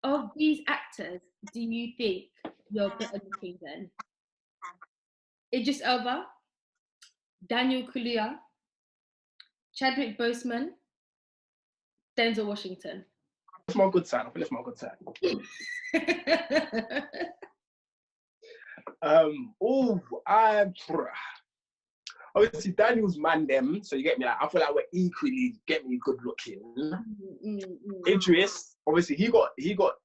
of these actors do you think you're better looking than? Idris Elba, Daniel Kaluuya, Chadwick Boseman, Denzel Washington. That's my good side. I think that's my good side. Obviously Daniel's man them, so you get me. Like, I feel like we're equally good looking. Idris, obviously he got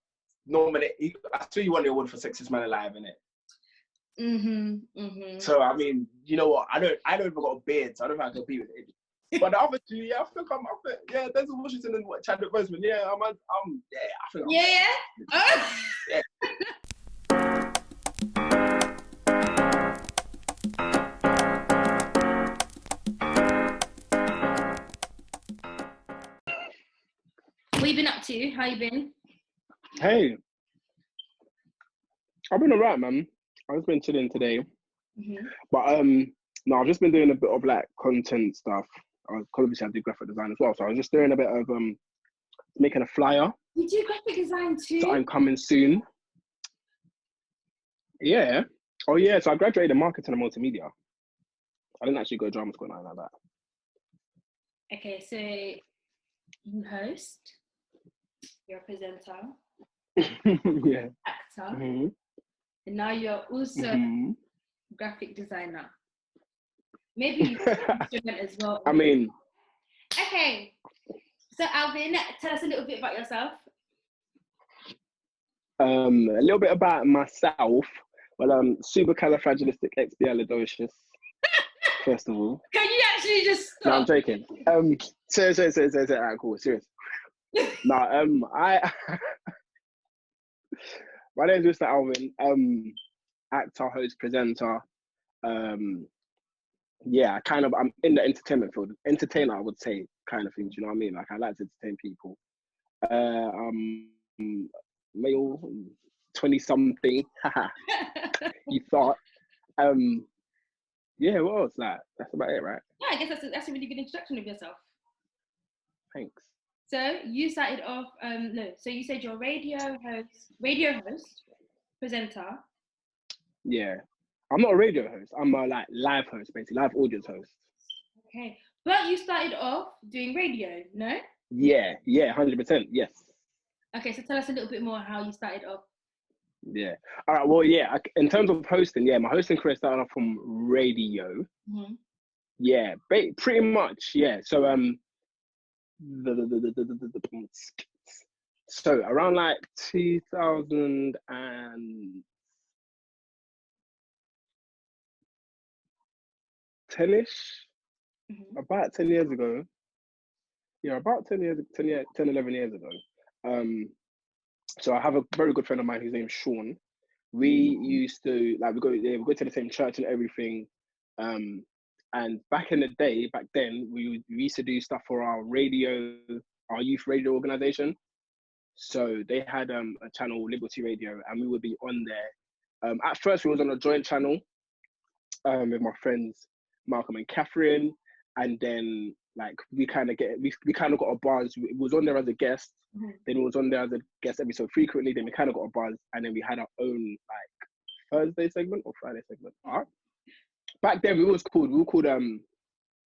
nominated. I swear you won the award for Sexiest Man Alive, innit? So I mean, you know what? I don't even got a beard, so I don't think I can compete with Idris. But the other two, yeah, I think Denzel Washington and Chadwick Boseman, yeah, I think yeah. What you been up to? How you been? Hey, I've been alright, man. I've just been chilling today. But no, I've just been doing a bit of like content stuff. Obviously I do graphic design as well, so I was just doing a bit of making a flyer. You do graphic design too? So I'm coming soon. Yeah. Oh yeah, so I graduated in marketing and multimedia. I didn't actually go to drama school or anything like that. Okay, so you host, you're a presenter, yeah, actor, and now you're also graphic designer. Maybe you instrument as well. I mean, okay. So Alvin, tell us a little bit about yourself. A little bit about myself. Well, supercalifragilisticexpialidocious. First of all. Can you actually just stop? No, I'm joking. Alright, cool, serious. No, my name is Mistar Alvin. Actor, host, presenter. Yeah, I'm in the entertainment field. Entertainer, I would say, kind of thing. Do you know what I mean? Like, I like to entertain people. Male, 20-something. You thought. Yeah, what else? That's about it, right? Yeah, I guess that's a really good introduction of yourself. Thanks. So you started off, so you said you're radio host, presenter. Yeah. I'm not a radio host. I'm a live host, basically, live audience host. Okay. But you started off doing radio, no? Yeah, 100%, yes. Okay, so tell us a little bit more how you started off. Yeah. All right, well, yeah, in terms of hosting, yeah, my hosting career started off from radio. Yeah, pretty much, yeah. So, so around 2000 and 10-ish, about 10 years ago. Yeah, about 10, 11 years ago. So I have a very good friend of mine whose name's Sean. We used to, we go to the same church and everything. And back then, we used to do stuff for our youth radio organization. So they had a channel, Liberty Radio, and we would be on there. At first, we was on a joint channel with my friends Malcolm and Catherine, and then we kind of got a buzz. It was on there as a guest, then it was on there as a guest episode frequently. Then we kind of got a buzz, and then we had our own Thursday segment or Friday segment. Back then, we were called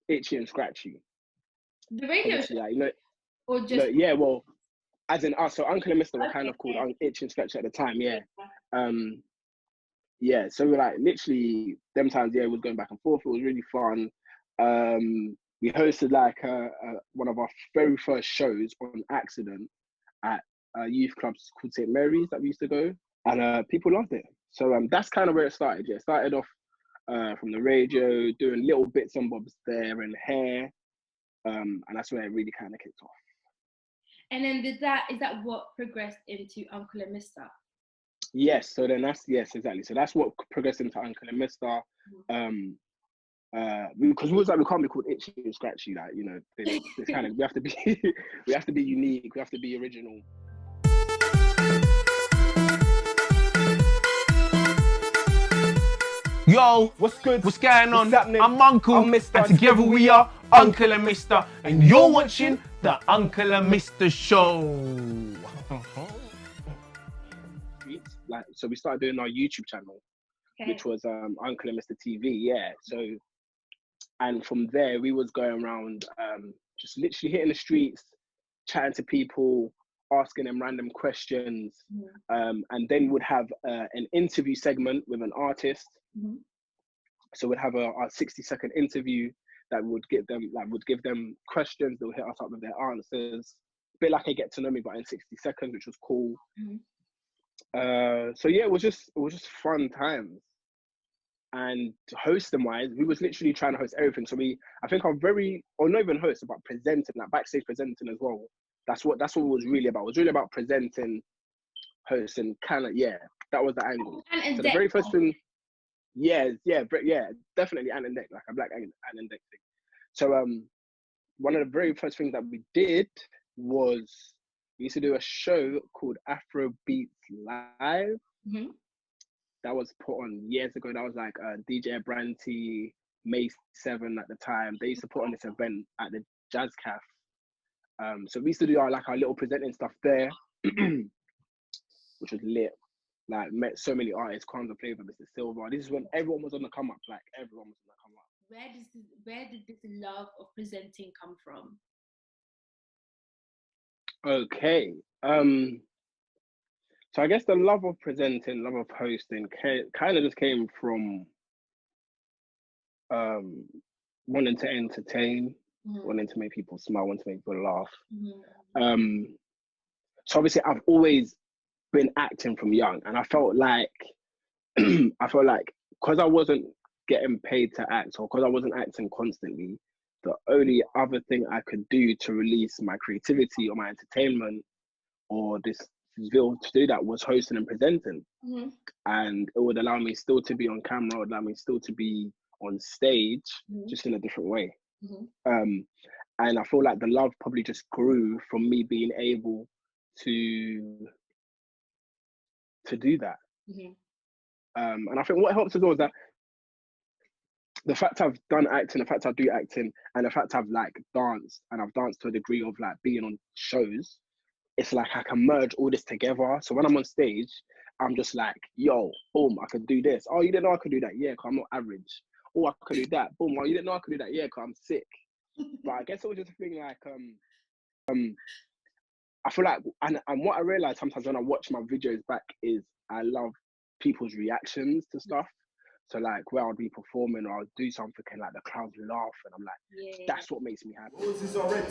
Itchy and Scratchy. The radio show, or just yeah, well, as in us. So Uncle and Mistar were kind of called Itchy and Scratchy at the time. Yeah. Yeah, so we're literally them times. Yeah, it was going back and forth. It was really fun. We hosted one of our very first shows on accident at a youth club called St. Mary's that we used to go, and people loved it. So that's kind of where it started. Yeah, it started off from the radio, doing little bits and bobs there and hair, and that's where it really kind of kicked off. And then is that what progressed into Uncle and Mistar? Yes, so then yes, exactly. So that's what progressed into Uncle and Mistar. Because we can't be called Itchy and Scratchy, it's kind of we have to be unique, we have to be original. Yo, what's good? What's going on? What's happening? I'm Uncle, I'm Mistar, and together we are Uncle and Mistar, and you're watching the Uncle and Mistar Show. like, so we started doing our YouTube channel, which was Uncle Mistar TV. Yeah. So, and from there we was going around, just literally hitting the streets, chatting to people, asking them random questions, and then would have an interview segment with an artist. So we'd have our 60-second interview that would give them questions. They'll hit us up with their answers. A bit like a get to know me, but in 60 seconds, which was cool. So yeah, it was just fun times. And hosting wise, we was literally trying to host everything. So I think not even host, about presenting, like backstage presenting as well. That's what it was really about. It was really about presenting, hosting, kind of, yeah. That was the angle. So the very first thing, yeah, definitely Ant and Deck, like a black Ant and Deck thing. So one of the very first things that we did was we used to do a show called Afro Beats Live. That was put on years ago. That was like DJ Branty, May 7 at the time. They used to put on this event at the Jazz Caf. So we used to do our little presenting stuff there, which was lit. Like, met so many artists, Kwanzaa Flavor, Mr. Silver. This is when everyone was on the come up. Like, everyone was on the come up. Where did this love of presenting come from? Okay. So I guess the love of presenting, love of hosting, kind of just came from wanting to entertain, wanting to make people smile, wanting to make people laugh. So obviously I've always been acting from young, and I felt like because I wasn't getting paid to act, or because I wasn't acting constantly, the only other thing I could do to release my creativity or my entertainment or this will to do that was hosting and presenting. And it would allow me still to be on camera, it would allow me still to be on stage, just in a different way. And I feel like the love probably just grew from me being able to do that. And I think what helps as well is that the fact I've done acting, the fact I do acting, and the fact I've like danced, and I've danced to a degree of like being on shows, it's like I can merge all this together. So when I'm on stage, I'm just like, yo, boom, I could do this. Oh, you didn't know I could do that? Yeah, because I'm not average. Oh, I could do that. Boom. Oh, you didn't know I could do that? Yeah, because I'm sick. But I guess it was just a thing like, I feel like, and what I realized sometimes when I watch my videos back is I love people's reactions to stuff. So like where I'll be performing or I'll do something and like the crowd laugh and I'm like, that's what makes me happy. Who is this already?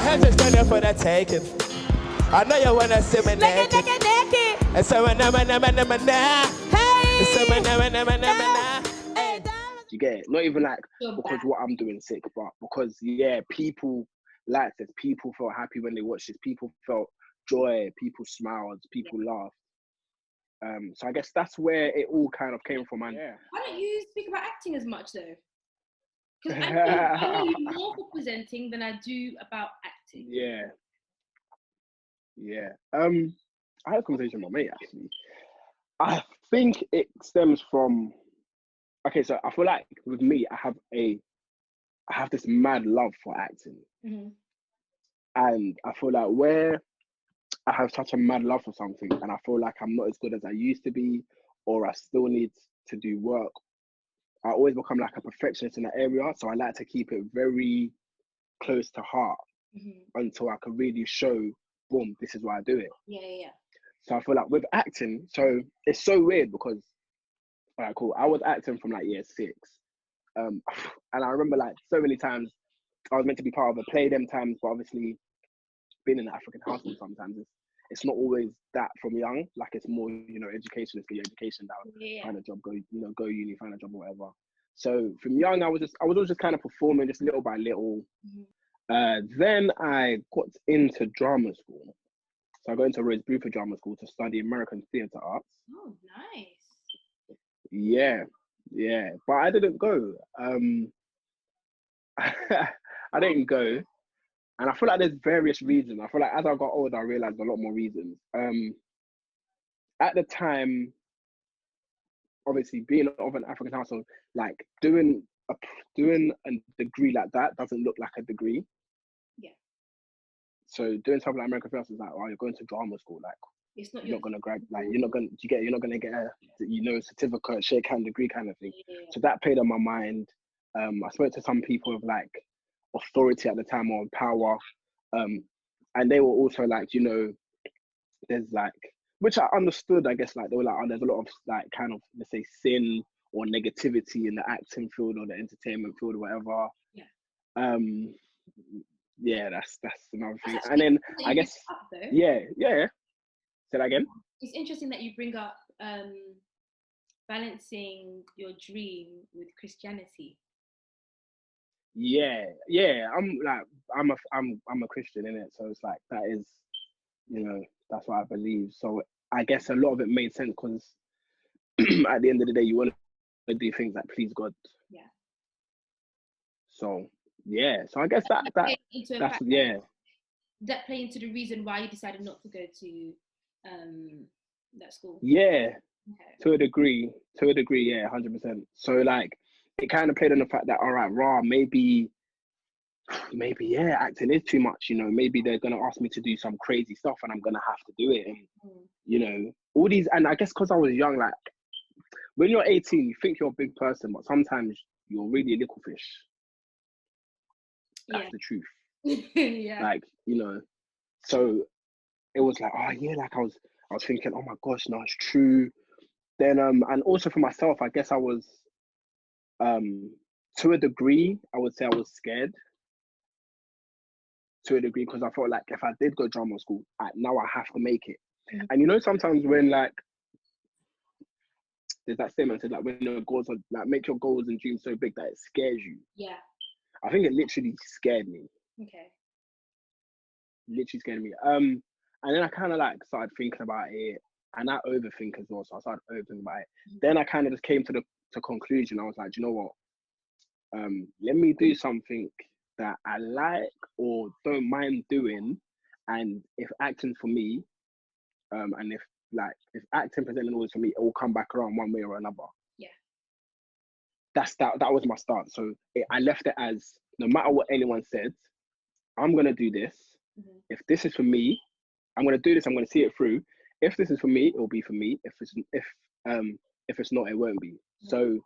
I'm just standing for the taking. I know you wanna see me naked. And so when I'm you get it? Not even like because what I'm doing sick, but because people liked this, people felt happy when they watched this, people felt joy, people smiled, people laughed. So I guess that's where it all kind of came from. And why don't you speak about acting as much though? Because I know you more for presenting than I do about acting. I had a conversation with my mate actually. I think it stems from, okay, so I feel like with me, I have this mad love for acting. And I feel like where I have such a mad love for something and I feel like I'm not as good as I used to be, or I still need to do work, I always become like a perfectionist in that area. So I like to keep it very close to heart until I can really show, boom, this is why I do it. So I feel like with acting, so it's so weird because, all right, cool. I was acting from like year 6. And I remember like so many times I was meant to be part of a play them times, but obviously being in the African household sometimes it's not always that from young. Like it's more, education is for your education down, find a job, go uni, find a job or whatever. So from young, I was always just kind of performing just little by little. Then I got into drama school. So I got into Rose Bruford Drama School to study American Theatre Arts. Oh, nice. Yeah, but I didn't go. I didn't go, and I feel like there's various reasons. I feel like as I got older, I realized a lot more reasons. At the time, obviously being of an African household, like doing a degree like that doesn't look like a degree. Yeah. So doing something like American First is like, oh, you're going to drama school, like it's not you're not gonna grad, like you're not gonna get a certificate, shake hand degree kind of thing. Yeah. So that played on my mind. I spoke to some people of like authority at the time or power, and they were also like, there's like, which I understood, I guess, like they were like, oh, there's a lot of like kind of, let's say, sin or negativity in the acting field or the entertainment field or whatever. Yeah. Yeah, that's another thing. And then I guess, yeah. Say that again. It's interesting that you bring up balancing your dream with Christianity. Yeah. I'm a Christian, innit? So it's like that is, that's what I believe. So I guess a lot of it made sense because at the end of the day, you want to do things that please God. Yeah. So yeah. So I guess that's yeah. Did that play into the reason why you decided not to go to that school? Yeah. Okay. To a degree, yeah, 100%. So like, it kind of played on the fact that, all right, maybe yeah, acting is too much. Maybe they're gonna ask me to do some crazy stuff, and I'm gonna have to do it. And all these, and I guess because I was young, like when you're 18, you think you're a big person, but sometimes you're really a little fish. That's the truth. Yeah. Like, so it was like, oh yeah, like I was thinking, oh my gosh, no, it's true. Then and also for myself, I guess I was to a degree, I would say I was scared to a degree, because I felt like if I did go drama school, now I have to make it. Mm-hmm. And sometimes when like there's that statement that says like when your goals are like, make your goals and dreams so big that it scares you. Yeah. I think it literally scared me. Okay. Literally scared me. And then I kind of like started thinking about it, and I overthink as well. So I started overthinking about it. Mm-hmm. Then I kind of just came to the conclusion. I was like, you know what? Let me do something that I like or don't mind doing, and if acting's for me, and if acting presenting always for me, it will come back around one way or another. Yeah. That was my start. So I left it as, no matter what anyone said, I'm gonna do this. Mm-hmm. If this is for me, I'm gonna do this. I'm gonna see it through. If this is for me, it will be for me. If it's not, it won't be. Mm-hmm. So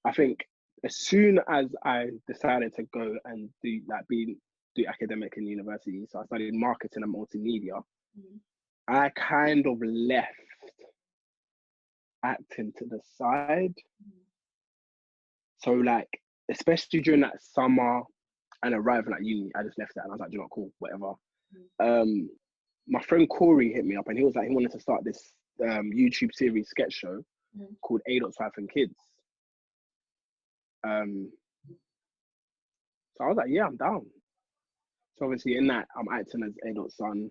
I think as soon as I decided to go and do academic in university, so I studied marketing and multimedia. Mm-hmm. I kind of left acting to the side. Mm-hmm. So like, especially during that summer and arriving at uni, I just left that and I was like, you know, cool, whatever. Mm-hmm. My friend Corey hit me up and he was like, he wanted to start this YouTube series sketch show called A.5 and Kids. So I was like, yeah, I'm down. So obviously in that, I'm acting as adult son,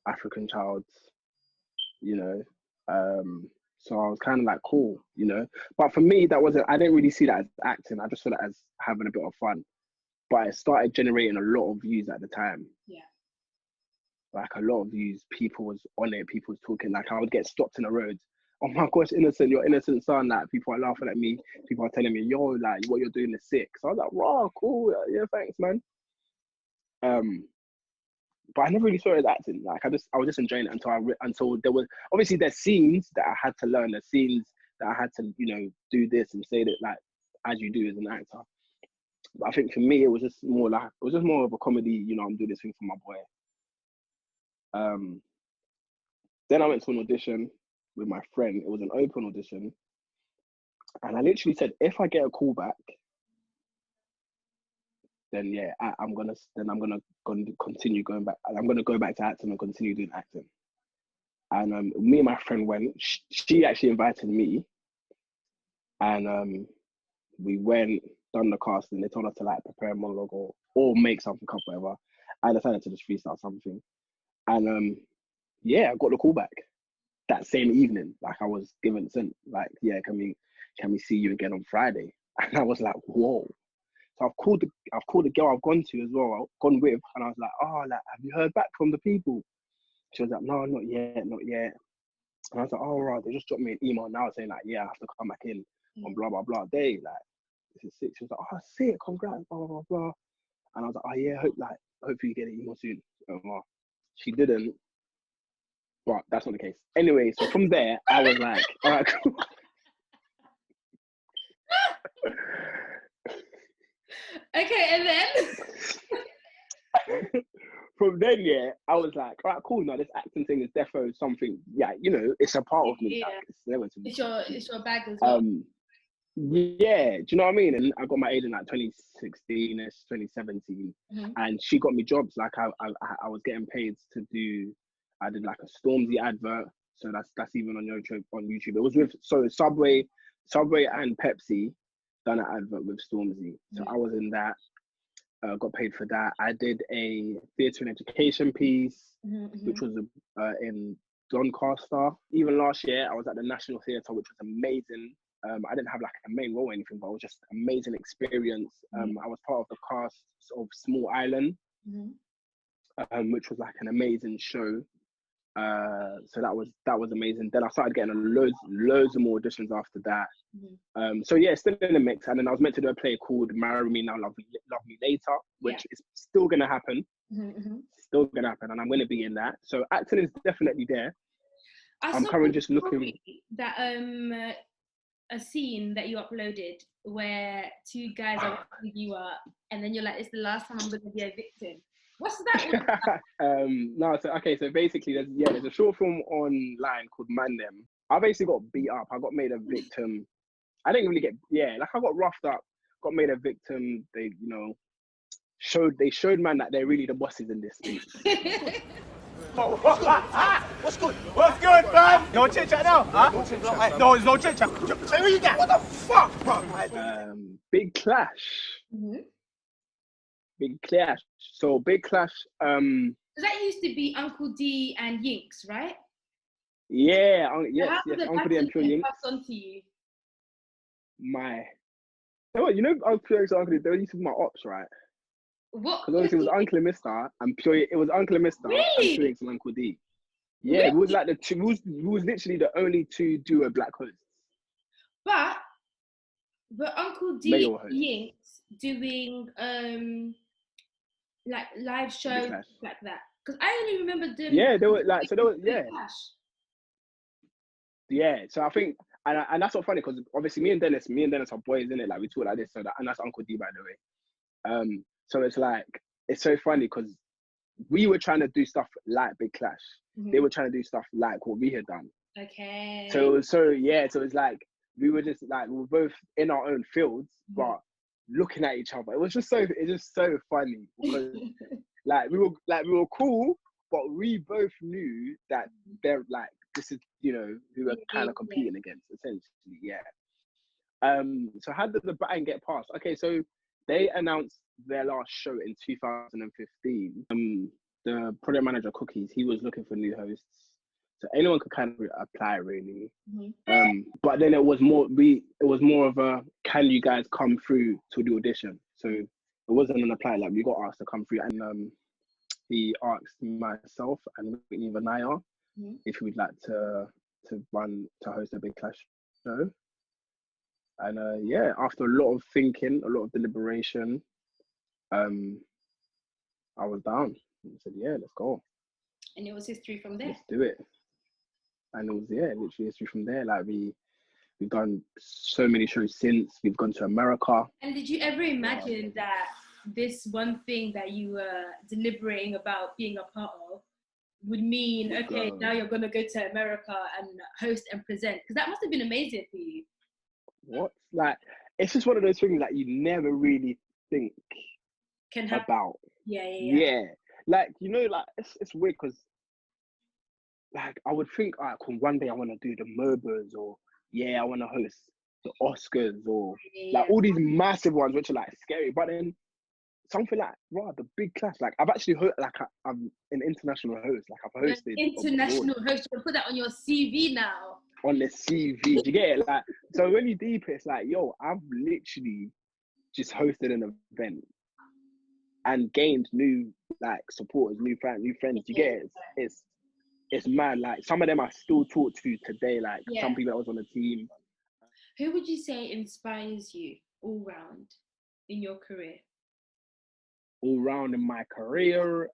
African child, so I was kind of like, cool, But for me, I didn't really see that as acting. I just saw that as having a bit of fun. But it started generating a lot of views at the time. Yeah. Like a lot of views, people was on it, people was talking, like I would get stopped in the road. Oh my gosh, innocent, your innocent son, like people are laughing at me, people are telling me, yo, like what you're doing is sick. So I was like, wow, cool, yeah, thanks, man. But I never really saw it as acting. Like I was just enjoying it until there was, obviously there's scenes that I had to learn, there's scenes that I had to, do this and say that, like, as you do as an actor. But I think for me, it was just more of a comedy, I'm doing this thing for my boy. Then I went to an audition with my friend. It was an open audition. And I literally said, if I get a call back, then yeah, I'm gonna continue going back. I'm gonna go back to acting and continue doing acting. And me and my friend went. She actually invited me, and we went, done the casting. They told us to like prepare a monologue or make something up, whatever. I decided to just freestyle something, and yeah, I got the call back that same evening. Like I was sent like, yeah, can we see you again on Friday? And I was like, whoa. So I've called the girl I've gone to as well, I've gone with, and I was like, oh, like, have you heard back from the people? She was like, no, not yet. And I was like, oh, right, they just dropped me an email now saying like, yeah, I have to come back in on blah, blah, blah day. Like, this is sick. She was like, oh, sick, congrats, blah, blah, blah, blah. And I was like, oh, yeah, hopefully you get an email soon. She didn't, but that's not the case. Anyway, so from there, I was like, all right, cool. Okay, and then? From then, yeah, I was like, all right, cool. Now this acting thing is defo something. Yeah, you know, it's a part of me. Yeah. Like, it's never to me. It's your bag as well. Yeah, do you know what I mean? And I got my aid in like 2016ish, 2017, and she got me jobs. Like I was getting paid to do. I did like a Stormzy advert, so that's even on YouTube. It was with Subway and Pepsi done an advert with Stormzy. So I was in that. Got paid for that. I did a theatre and education piece, which was in Doncaster. Even last year, I was at the National Theatre, which was amazing. I didn't have like a main role or anything, but it was just an amazing experience. I was part of the cast of Small Island, which was like an amazing show. So that was amazing. Then I started getting loads of more auditions after that. So yeah, still in the mix. And then I was meant to do a play called Marry Me Now, Love Me Later, which is still gonna happen. Still gonna happen, and I'm gonna be in that. So acting is definitely there. I'm currently just looking that a scene that you uploaded where two guys are picking you up, and then you're like, "It's the last time I'm gonna be a victim." What's that? No, so basically there's a short film online called Man Them. I basically got beat up. I got made a victim. I didn't really I got roughed up, got made a victim. They, you know, showed man that they're really the bosses in this space. What's good? What's good, man? No chit chat now, huh? No, there's no chit chat. Where you get? What the fuck, bro? Big clash. Big clash. So big clash. That used to be Uncle D and Yinks, right? Yeah. Yes. Uncle D and Pure Yinks. Pass on to you. You know, Uncle D, they were used to be my ops, right? What? Because obviously it was Uncle Mistar and Pure. It was Uncle Mistar and Pure Yinks and Uncle D. Yeah, really? We was like the two. We was literally the only two duo black hosts. But Uncle D and Yinks doing like live shows like that, because I only remember them. Yeah, they were like, so they were, yeah. So I think, and that's not funny because obviously me and Dennis are boys, in it. Like we talk like this, so that, and that's Uncle D, by the way. So it's like, it's so funny because we were trying to do stuff like Big Clash. They were trying to do stuff like what we had done. Okay. So it's like we were just like, we were both in our own fields, but looking at each other. It's just so funny because we were cool, but we both knew that they're like, this is, you know, who we're kind of competing against, essentially. Yeah. So how did the baton get passed? Okay, so they announced their last show in 2015. The project manager, Cookies, he was looking for new hosts. So anyone could kind of apply, really. But then it was more of a, can you guys come through to the audition? So it wasn't an apply, like we got asked to come through, and he asked myself and Whitney Vanaya if we'd like to host a Big Clash show. And after a lot of thinking, a lot of deliberation, I was down. I said, yeah, let's go. And it was history from there. Let's do it. And it was, literally history from there. Like we've done so many shows since. We've gone to America. And did you ever imagine that this one thing that you were deliberating about being a part of would mean, now you're going to go to America and host and present? Because that must have been amazing for you. What? Like, it's just one of those things that you never really think about. Yeah. Like, you know, like, it's weird because, like, I would think, all right, cool, one day I want to do the MOBAs, or, I want to host the Oscars, or, like, all these massive ones, which are, like, scary. But then something like, the Big Clash. Like, I've actually I'm an international host. Like, I've hosted. International host. You can put that on your CV now. On the CV. Do you get it? Like, so when you deep it, it's like, yo, I've literally just hosted an event and gained new, like, supporters, new friends. Do you get it? it's mad. Like some of them I still talk to today. Like some people that was on the team. Who would you say inspires you all round in your career? All round in my career,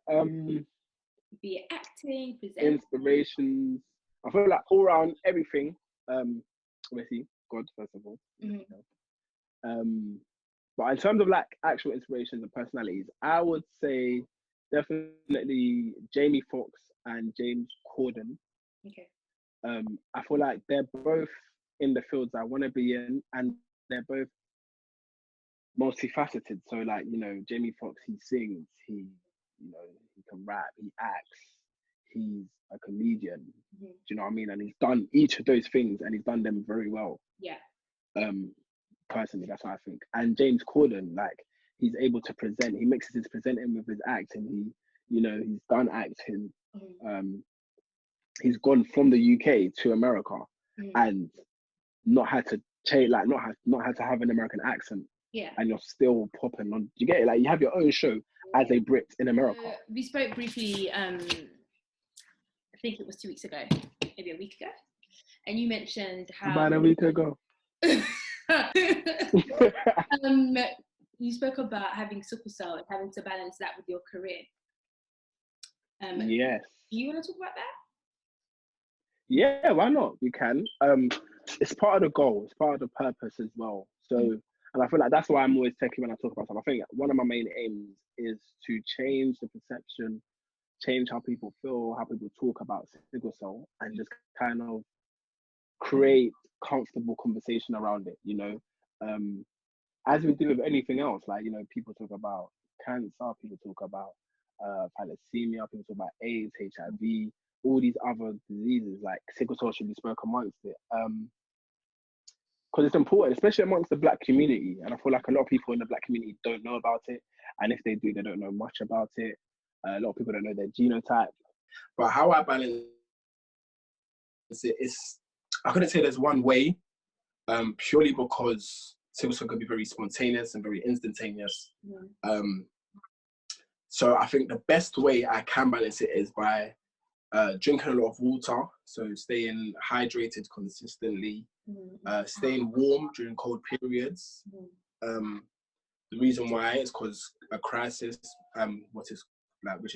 be it acting, presenting, inspirations. I feel like all round everything. Obviously, God first of all. But in terms of like actual inspirations and personalities, I would say definitely Jamie Foxx and James Corden. Okay. I feel like they're both in the fields I want to be in, and they're both multifaceted. So like, you know, Jamie Foxx, he sings, he can rap, he acts, he's a comedian. Do you know what I mean? And he's done each of those things, and he's done them very well. Yeah. Personally, that's what I think. And James Corden, like, he's able to present. He mixes his presenting with his acting. He, you know, he's done acting. He's gone from the UK to America and not had to change, like, not had to have an American accent. Yeah. And you're still popping on. You get it? Like, you have your own show as a Brit in America. We spoke briefly, I think it was 2 weeks ago, maybe a week ago, and you mentioned how about a week ago. You spoke about having sickle cell and having to balance that with your career. Yes. Do you want to talk about that? Yeah, why not? We can. It's part of the goal. It's part of the purpose as well. So, and I feel like that's why I'm always techie when I talk about stuff. I think one of my main aims is to change the perception, change how people feel, how people talk about sickle cell, and just kind of create comfortable conversation around it, you know. As we do with anything else, like, you know, people talk about cancer, people talk about thalassemia, people talk about AIDS, HIV, all these other diseases, like sickle cell should be spoken amongst it. Because it's important, especially amongst the Black community. And I feel like a lot of people in the Black community don't know about it. And if they do, they don't know much about it. A lot of people don't know their genotype. But how I balance it is, I couldn't say there's one way, purely because sickle cell can be very spontaneous and very instantaneous. So I think the best way I can balance it is by drinking a lot of water, so staying hydrated consistently, staying warm during cold periods. The reason why is because a crisis, which is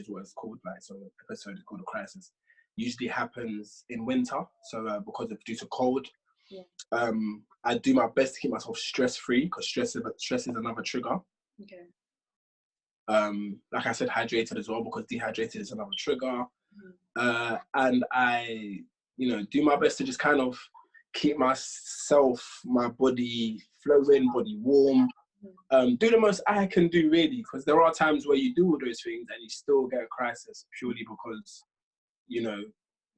what it's called, like, so the episode is called a crisis, usually happens in winter. So because of due to cold, I do my best to keep myself stress-free, because stress is another trigger. Okay. Like I said, hydrated as well, because dehydrated is another trigger. And I, you know, do my best to just kind of keep myself, my body flowing, body warm. Do the most I can do, really, because there are times where you do all those things and you still get a crisis, purely because, you know,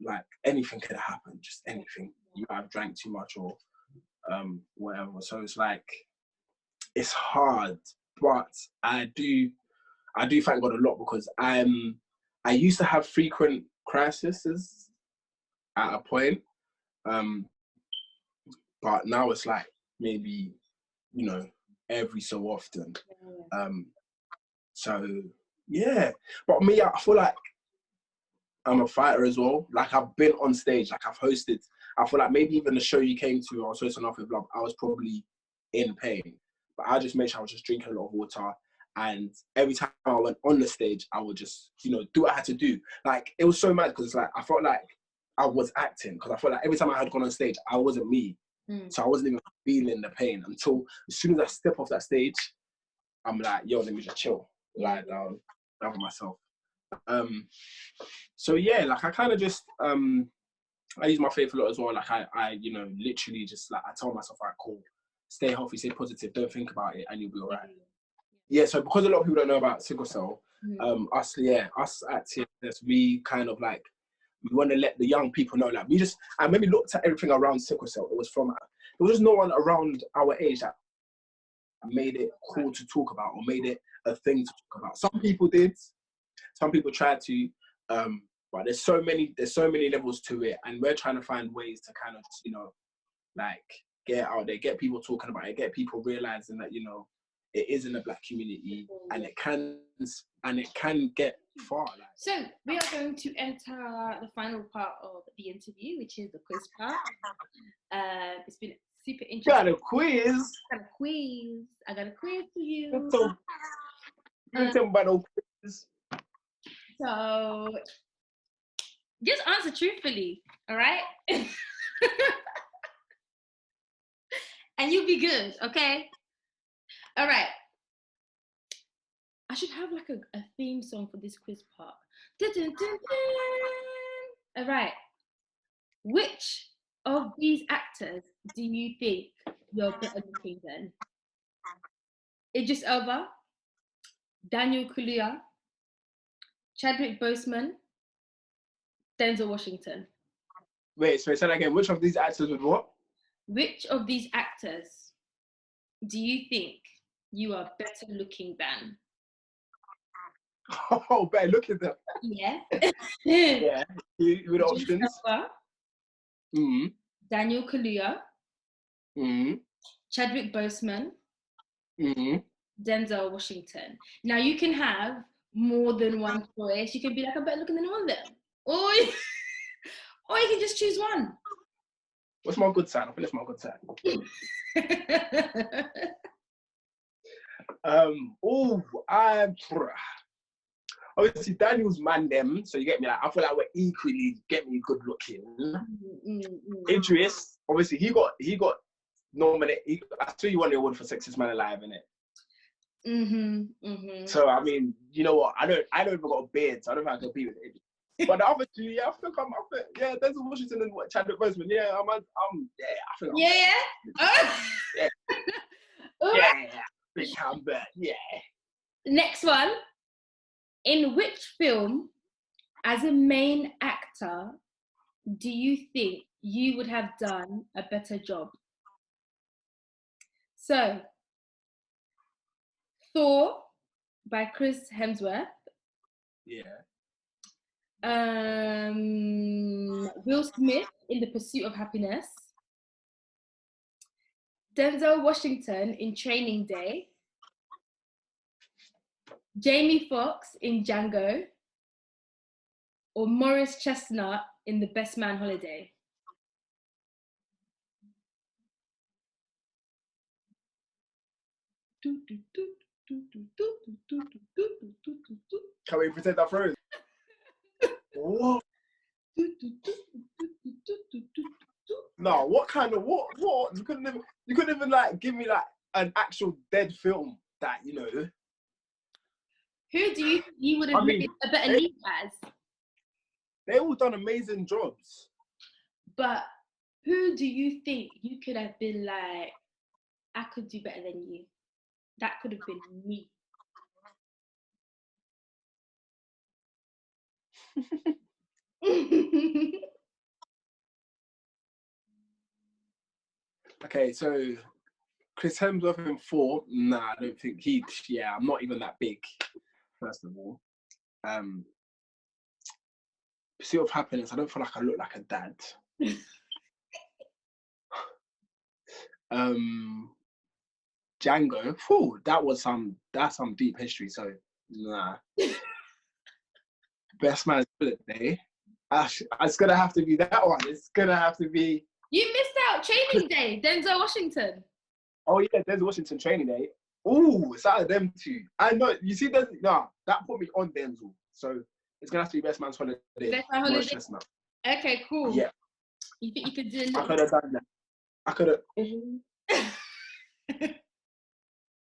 like, anything could happen, just anything. You might have drank too much or whatever. So it's like, it's hard, but I do thank God a lot, because I used to have frequent crises at a point, but now it's like maybe, you know, every so often. So yeah, but me, I feel like I'm a fighter as well. Like, I've been on stage, like, I've hosted. I feel like maybe even the show you came to, I was hosting Off With Love, I was probably in pain, but I just made sure I was just drinking a lot of water. And every time I went on the stage, I would just, you know, do what I had to do. Like, it was so mad, because it's like, I felt like I was acting, because I felt like every time I had gone on stage, I wasn't me. So I wasn't even feeling the pain, until as soon as I step off that stage, I'm like, yo, let me just chill, lie down, have myself. So yeah, like, I kind of just, I use my faith a lot as well. Like, I, you know, literally just, like, I tell myself, all right, cool, stay healthy, stay positive, don't think about it, and you'll be all right. Yeah, so because a lot of people don't know about sickle cell, us at TSS, we kind of, like, we want to let the young people know, like, I maybe looked at everything around sickle cell. There was just no one around our age that made it cool to talk about, or made it a thing to talk about. Some people did, some people tried to, but there's so many levels to it, and we're trying to find ways to kind of, you know, like, get out there, get people talking about it, get people realizing that, you know, it is in the black community, and it can get far. Like. So we are going to enter the final part of the interview, which is the quiz part. It's been super interesting. Got a quiz. I got a quiz for you. Quiz. So just answer truthfully, all right? And you'll be good, okay? All right. I should have like a theme song for this quiz part. Dun, dun, dun, dun. All right. Which of these actors do you think you're better looking than? Idris Elba, Daniel Kaluuya, Chadwick Boseman, Denzel Washington. Wait, so say that again. Which of these actors would what? Which of these actors do you think you are better looking than? Oh, better look at them. Yeah. Yeah. With options. Daniel Kaluuya. Chadwick Boseman. Denzel Washington. Now you can have more than one choice. You can be like, I'm better looking than all of them. Or you can just choose one. What's my good side? I think that's my good side. Obviously Daniel's man them, so you get me. Like, I feel like we're equally good looking. Idris, obviously he got nominated. I still you won the award for Sexiest Man Alive, innit? So I mean, you know what? I don't even got a beard, so I don't think I can compete with Idris. But the other two, yeah, I think Denzel Washington and Chadwick Boseman. Yeah, I think. Big Camber, yeah. Next one. In which film, as a main actor, do you think you would have done a better job? So, Thor by Chris Hemsworth. Yeah. Will Smith in The Pursuit of Happiness. Denzel Washington in Training Day. Jamie Foxx in Django. Or Morris Chestnut in The Best Man Holiday. Can we pretend that froze? What? No, what kind of what? You couldn't even like give me like an actual dead film that you know. Who do you think you would have made a better lead as? They all done amazing jobs. But who do you think you could have been like, I could do better than you? That could have been me. Okay, so Chris Hemsworth in 4. Nah, I don't think I'm not even that big, first of all. Pursuit of Happiness, I don't feel like I look like a dad. Django, that's some deep history, so nah. Best Man's Holiday. It's gonna have to be that one. It's gonna have to be. You missed out Training Day, Denzel Washington. Oh yeah, Denzel Washington Training Day. Ooh, it's out of them two. I know. You see, that put me on Denzel. So it's gonna have to be Best Man's Holiday. Best Man's Holiday. Okay, cool. Yeah. You think you could do? I could have done that. I could have.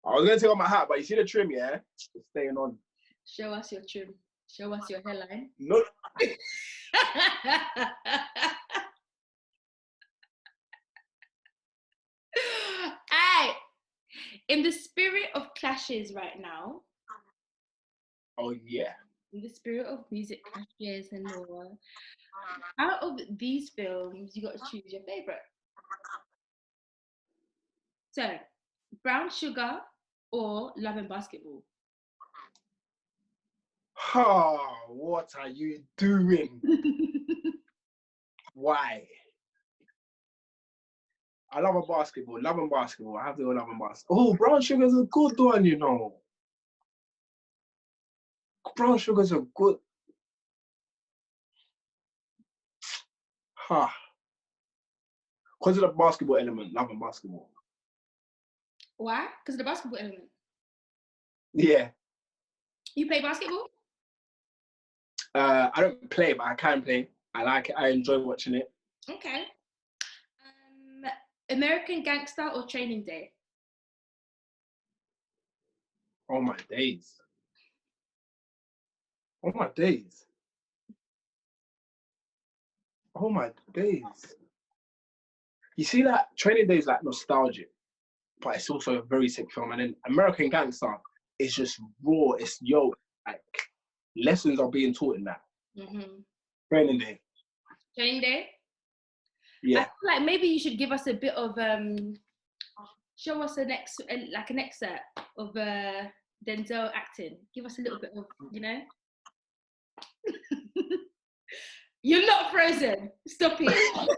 I was gonna take off my hat, but you see the trim, yeah? It's staying on. Show us your trim. Show us your hairline. No. Alright. In the spirit of clashes right now. Oh yeah. In the spirit of music clashes and more. Out of these films, you got to choose your favorite. So, Brown Sugar or Love and Basketball? Oh, what are you doing? Why? I love a basketball. Love and basketball. I have to go love and basketball. Oh, Brown Sugar's a good one, you know. Brown Sugar's a good. Ha. Because of the basketball element, love and basketball. Why? Because of the basketball element. Yeah. You play basketball? I don't play, but I can play. I like it. I enjoy watching it. Okay. American Gangster or Training Day? Oh my days. Oh my days. Oh my days. You see that Training Day is like nostalgic, but it's also a very sick film. And then American Gangster is just raw. It's like lessons are being taught in that. Training Day. Training Day? Yeah. I feel like maybe you should give us a bit of show us an excerpt of Denzel acting. Give us a little bit of, you know. You're not frozen. Stop it.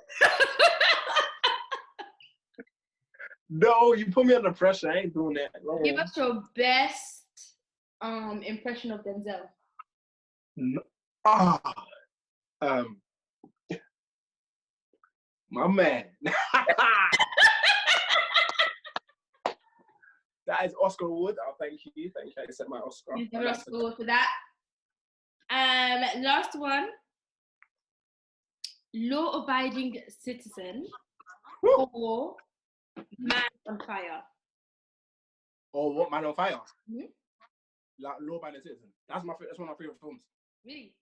No, you put me under pressure. I ain't doing that. No. Give us your best impression of Denzel. No. My man. That is Oscar Award. Oh, thank you. Thank you. I accept my Oscar. You give an Oscar Award for that. Last one. Law-abiding citizen or man on fire? Or what? Man on Fire? Mm-hmm. Like Law-abiding citizen. That's one of my favorite films. Really?